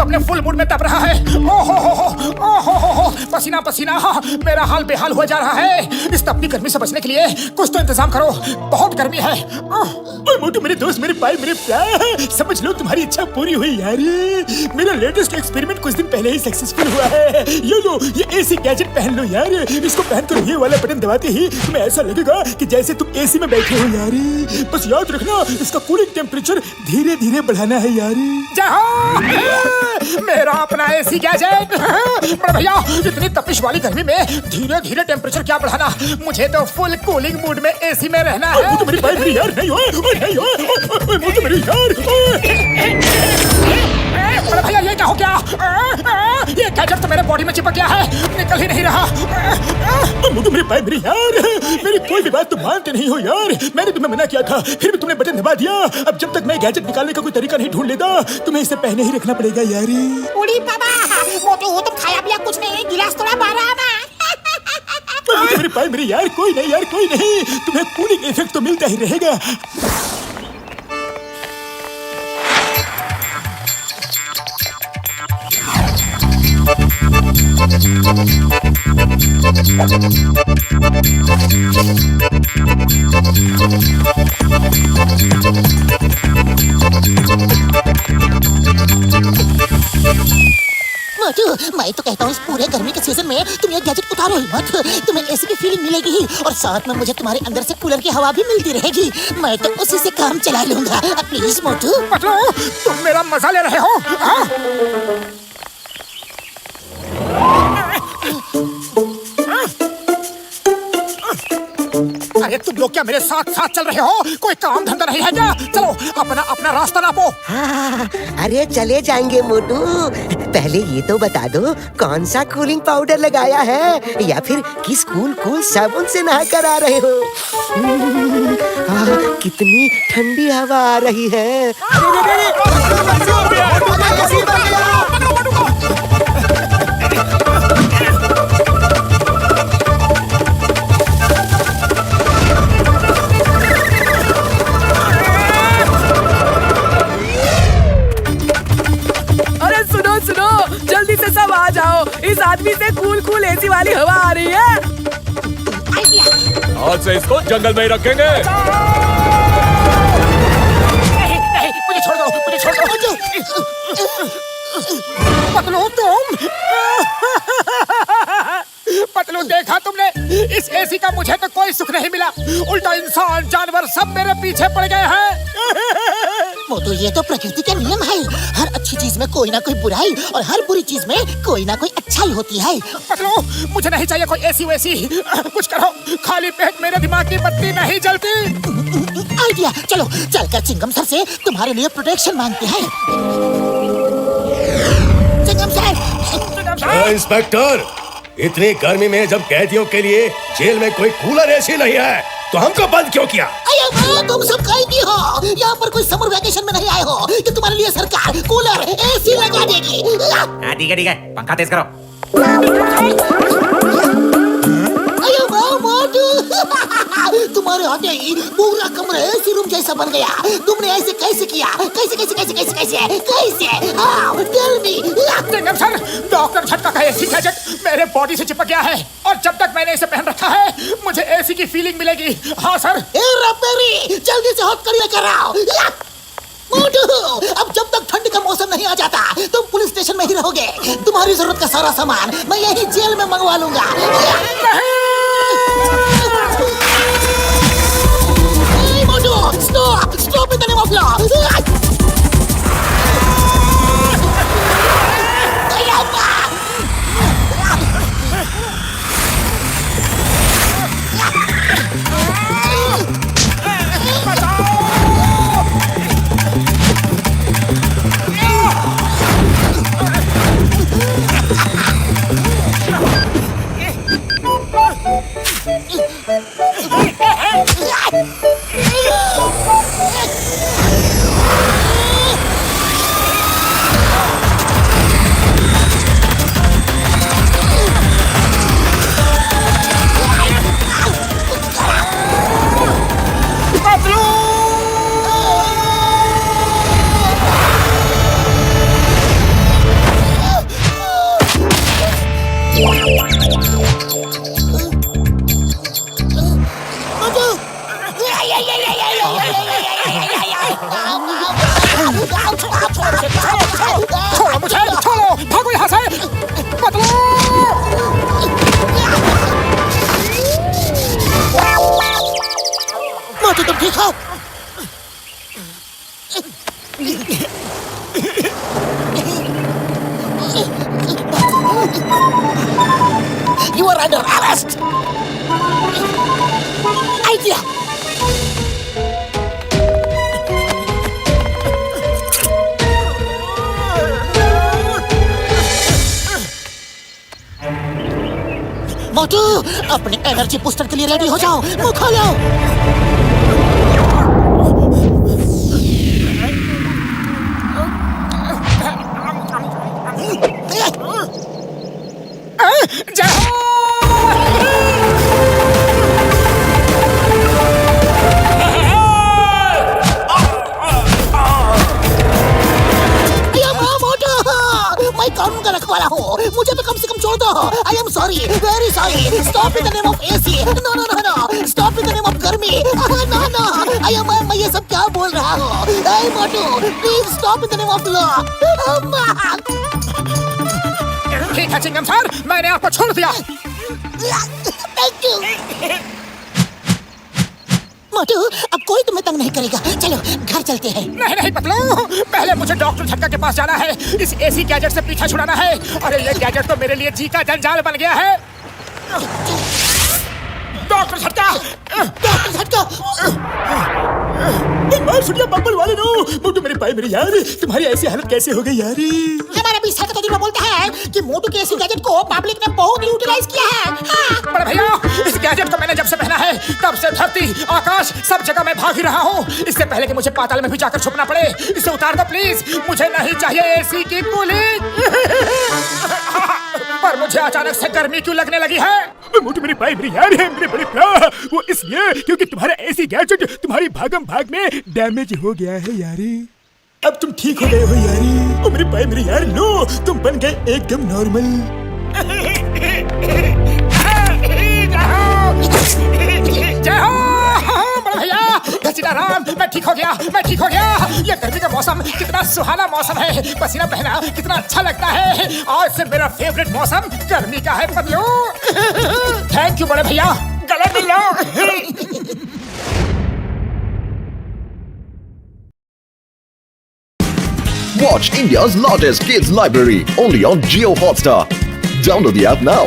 अपने full mood में तप रहा है। ओहो, पसीना पसीना, मेरा हाल बेहाल हो जा रहा है। इस तपती गर्मी से बचने के लिए कुछ तो इंतजाम करो, बहुत गर्मी है। ओए मोटू, मेरे दोस्त, मेरे भाई, मेरे प्यार, समझ लो तुम्हारी इच्छा पूरी हुई यार। मेरा लेटेस्ट एक्सपेरिमेंट कुछ दिन पहले ही सक्सेसफुल हुआ है। ये लो, ये एसी गैजेट पहन लो यार। इसको पहनकर ये वाला बटन दबाते ही तुम्हें ऐसा लगेगा कि जैसे तुम एसी में बैठे हो यार। बस याद रखना, इसका कूलिंग टेम्परेचर धीरे धीरे बढ़ाना है यार। मेरा अपना एसी गैजेट। बड़े भैया, इतनी तपिश वाली गर्मी में धीरे धीरे टेम्परेचर क्या बढ़ाना, मुझे तो फुल कूलिंग मूड में एसी में रहना है। मोटू मेरी भाई, मेरी यार, नहीं हो, नहीं हो, मोटू मेरी यार। बड़े भैया, ये क्या हो गया? ये गैजेट तो मेरे बॉडी में चिपक गया है, निकल ही नहीं रहा। मोटू मेरे भाई, मेरी यार, मेरी कोई भी बात तुम मानते नहीं हो यार। मैंने तुम्हें मना किया था, फिर भी तुमने बटन दबा दिया। अब जब तक मैं गैजेट निकालने का कोई तरीका नहीं ढूंढ लेता, तुम्हें इसे पहने ही रखना पड़ेगा यार। उड़ी बाबा, मोटू तुम खाया पिया कुछ नहीं, गिलास थोड़ा बाहर आना। मोटू मेरे भाई, मेरी यार, कोई नहीं यार, कोई नहीं, तुम्हें कूलिंग इफेक्ट तो मिलता ही रहेगा। मोटू, मैं तो कहता हूँ इस पूरे गर्मी के सीजन में तुम ये गैजेट उतारो ही मत। तुम्हें एसी की फीलिंग मिलेगी ही, और साथ में मुझे तुम्हारे अंदर से कूलर की हवा भी मिलती रहेगी। मैं तो उसी से काम चला लूंगा। प्लीज मोटू। मतलब तुम मेरा मजा ले रहे हो? अरे तुम लोग क्या मेरे साथ साथ चल रहे हो? कोई काम धंधा नहीं है क्या? चलो अपना अपना रास्ता नापो। हाँ, अरे चले जाएंगे मोटू। पहले ये तो बता दो, कौन सा कूलिंग पाउडर लगाया है, या फिर किस कूल साबुन से नहा कर आ रहे हो? कितनी ठंडी हवा आ रही है। जल्दी से सब आ जाओ, इस आदमी से कूल एसी वाली हवा आ रही है। आज से इसको जंगल में ही रखेंगे। नहीं, मुझे छोड़ दो, मुझे छोड़ दो। पतलू तुम? पतलू, देखा तुमने? इस एसी का मुझे तो कोई सुख नहीं मिला, उल्टा इंसान जानवर सब मेरे पीछे पड़ गए हैं। मोटू, ये तो प्रकृति के नियम है। हर अच्छी चीज में कोई ना कोई बुराई, और हर बुरी चीज में कोई ना कोई अच्छाई होती है। पतलू, मुझे नहीं चाहिए कोई एसी वैसी, कुछ करो। खाली पेट मेरे दिमाग की बत्ती नहीं जलती। आइडिया, चलो चलकर चिंगम सर से तुम्हारे लिए प्रोटेक्शन मांगते हैं। चिंगम सर। इंस्पेक्टर, इतनी गर्मी में जब कैदियों के लिए जेल में कोई कूलर एसी नहीं है, तो हमको बंद क्यों किया? तुम सब कैदी हो, यहाँ पर कोई समर वेकेशन में नहीं आए हो कि तुम्हारे लिए सरकार कूलर एसी लगा देगी। ठीक है, पंखा तेज करो। तुम्हारे आते ही पूरा कमरा एसी रूम जैसा बन गया। तुमने ऐसे कैसे किया? कैसे? Tell me. सर, डॉक्टर झटका का एसी गैजेट मेरे बॉडी से चिपक गया है, और जब तक मैंने इसे पहन रखा है मुझे एसी की फीलिंग मिलेगी। हाँ सर। जल्दी से हॉस्पिटल लेकर आओ। मोटू, अब जब तक ठंड का मौसम नहीं आ जाता तुम पुलिस स्टेशन में ही रहोगे। तुम्हारी जरूरत का सारा सामान मैं यही जेल में मंगवा लूंगा। मोटू, stop in the name of law. छोड़ो मुझे, छोड़ो, भागो यहाँ से। मोटू तुम ठीक हो? You are under arrest. Idea. मोटू अपने एनर्जी बूस्टर के लिए रेडी हो जाओ, मुंह खोलो। मैं कानून का रखवाला हूँ, मुझे तो कम से कम छोड़ दो। I am sorry, very sorry. Stop in the name of AC. No no no no, stop in the name of garmi. No no, I am, मैं ये सब क्या बोल रहा हूँ? hey, Motu please stop in the name of law. ठीक है Chingam sir, मैंने आपको छोड़ दिया। थैंक यू मोटू, अब कोई तुम्हें तंग नहीं करेगा। चलो घर चलते हैं। नहीं नहीं पतलू, पहले मुझे डॉक्टर झटका के पास जाना है। इस एसी गैजेट से पीछा छुड़ाना है। अरे ये गैजेट तो मेरे लिए जी का जंजाल बन गया है। डॉक्टर झटका, डॉक्टर झटका। मार छुड़िया बम्बल वाले नो। मोटू मेरे भाई मेरे यार, तुम्हारी ऐसी हालत कैसे हो गई यार? हमारा 20 साल का तजुर्बा बोलता है कि मोटू के एसी गैजेट को पब्लिक ने बहुत यूटिलाइज किया है। हाँ। बड़े भैया, इस गैजेट को मैंने जब से पहना है तब से धरती आकाश सब जगह मैं भाग ही रहा हूँ। इससे पहले कि मुझे पाताल में भी जाकर छुपना पड़े, इसे उतार दो प्लीज। मुझे नहीं चाहिए एसी की कूलिंग। पर मुझे अचानक से गर्मी क्यों लगने लगी है? मोटू मेरे भाई मेरे यार है, मेरे बड़े प्यार। वो इसलिए क्योंकि तुम्हारा ऐसी गैजेट तुम्हारी भागम भाग में डैमेज हो गया है यारी। अब तुम ठीक हो गए हो यारी। ओ मेरे भाई मेरे यार, लो तुम बन गए एकदम नॉर्मल। जय हो बड़े भैया, घसीटा राम, मैं ठीक हो गया, मैं ठीक हो गया। ये गर्मी का मौसम कितना सुहाना मौसम है। पसीना बहना कितना अच्छा लगता है। आज से मेरा फेवरेट मौसम गर्मी का है पतलू। थैंक यू बड़े भैया, गले मिल लो। Watch India's largest kids library only on Jio Hotstar. Download the app now.